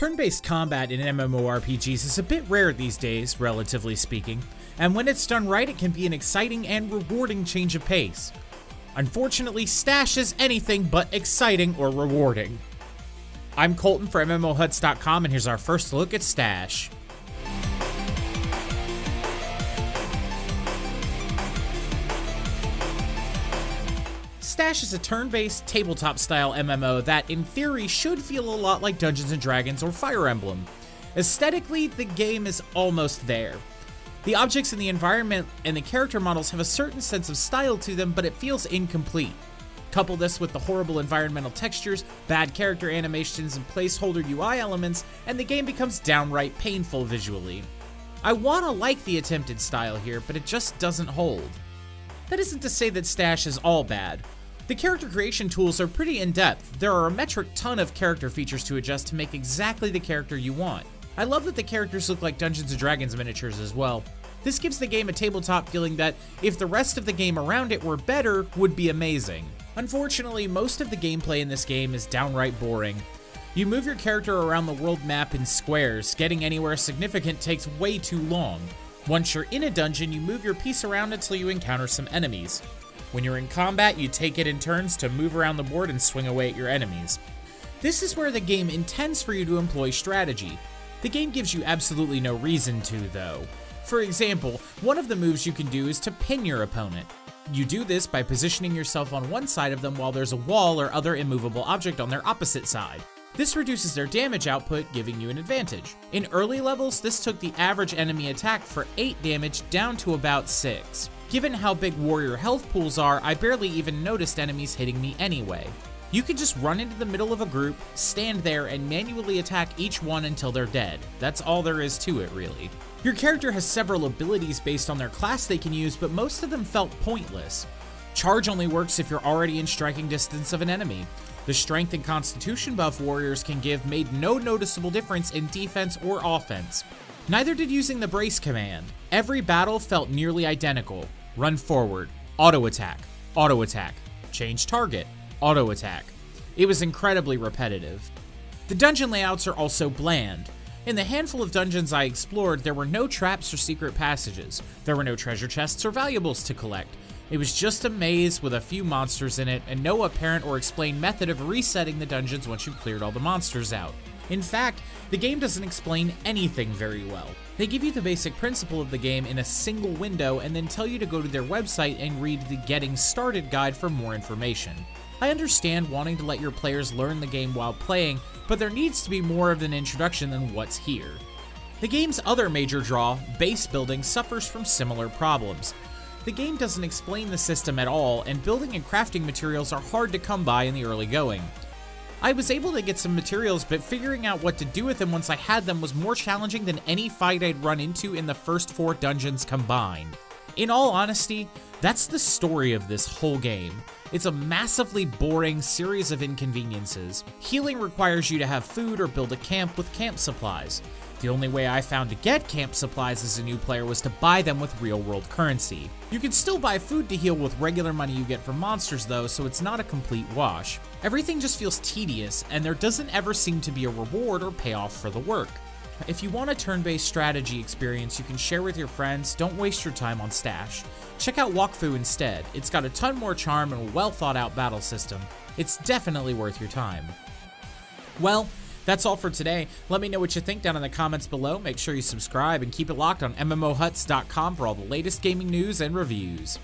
Turn-based combat in MMORPGs is a bit rare these days, relatively speaking, and when it's done right, it can be an exciting and rewarding change of pace. Unfortunately, Stash is anything but exciting or rewarding. I'm Colton for MMOHuts.com, and here's our first look at Stash. Stash is a turn-based, tabletop-style MMO that, in theory, should feel a lot like Dungeons & Dragons or Fire Emblem. Aesthetically, the game is almost there. The objects in the environment and the character models have a certain sense of style to them, but it feels incomplete. Couple this with the horrible environmental textures, bad character animations, and placeholder UI elements, and the game becomes downright painful visually. I wanna like the attempted style here, but it just doesn't hold. That isn't to say that Stash is all bad. The character creation tools are pretty in-depth. There are a metric ton of character features to adjust to make exactly the character you want. I love that the characters look like Dungeons & Dragons miniatures as well. This gives the game a tabletop feeling that, if the rest of the game around it were better, would be amazing. Unfortunately, most of the gameplay in this game is downright boring. You move your character around the world map in squares. Getting anywhere significant takes way too long. Once you're in a dungeon, you move your piece around until you encounter some enemies. When you're in combat, you take it in turns to move around the board and swing away at your enemies. This is where the game intends for you to employ strategy. The game gives you absolutely no reason to, though. For example, one of the moves you can do is to pin your opponent. You do this by positioning yourself on one side of them while there's a wall or other immovable object on their opposite side. This reduces their damage output, giving you an advantage. In early levels, this took the average enemy attack for 8 damage down to about 6. Given how big warrior health pools are, I barely even noticed enemies hitting me anyway. You can just run into the middle of a group, stand there, and manually attack each one until they're dead. That's all there is to it, really. Your character has several abilities based on their class they can use, but most of them felt pointless. Charge only works if you're already in striking distance of an enemy. The strength and constitution buff warriors can give made no noticeable difference in defense or offense. Neither did using the brace command. Every battle felt nearly identical. Run forward, auto attack, change target, auto attack. It was incredibly repetitive. The dungeon layouts are also bland. In the handful of dungeons I explored, there were no traps or secret passages. There were no treasure chests or valuables to collect. It was just a maze with a few monsters in it and no apparent or explained method of resetting the dungeons once you've cleared all the monsters out. In fact, the game doesn't explain anything very well. They give you the basic principle of the game in a single window and then tell you to go to their website and read the Getting Started guide for more information. I understand wanting to let your players learn the game while playing, but there needs to be more of an introduction than what's here. The game's other major draw, base building, suffers from similar problems. The game doesn't explain the system at all, and building and crafting materials are hard to come by in the early going. I was able to get some materials, but figuring out what to do with them once I had them was more challenging than any fight I'd run into in the first 4 dungeons combined. In all honesty, that's the story of this whole game. It's a massively boring series of inconveniences. Healing requires you to have food or build a camp with camp supplies. The only way I found to get camp supplies as a new player was to buy them with real-world currency. You can still buy food to heal with regular money you get from monsters though, so it's not a complete wash. Everything just feels tedious, and there doesn't ever seem to be a reward or payoff for the work. If you want a turn-based strategy experience you can share with your friends, don't waste your time on Stash. Check out Wakfu instead. It's got a ton more charm and a well-thought-out battle system. It's definitely worth your time. Well, that's all for today. Let me know what you think down in the comments below. Make sure you subscribe and keep it locked on MMOHuts.com for all the latest gaming news and reviews.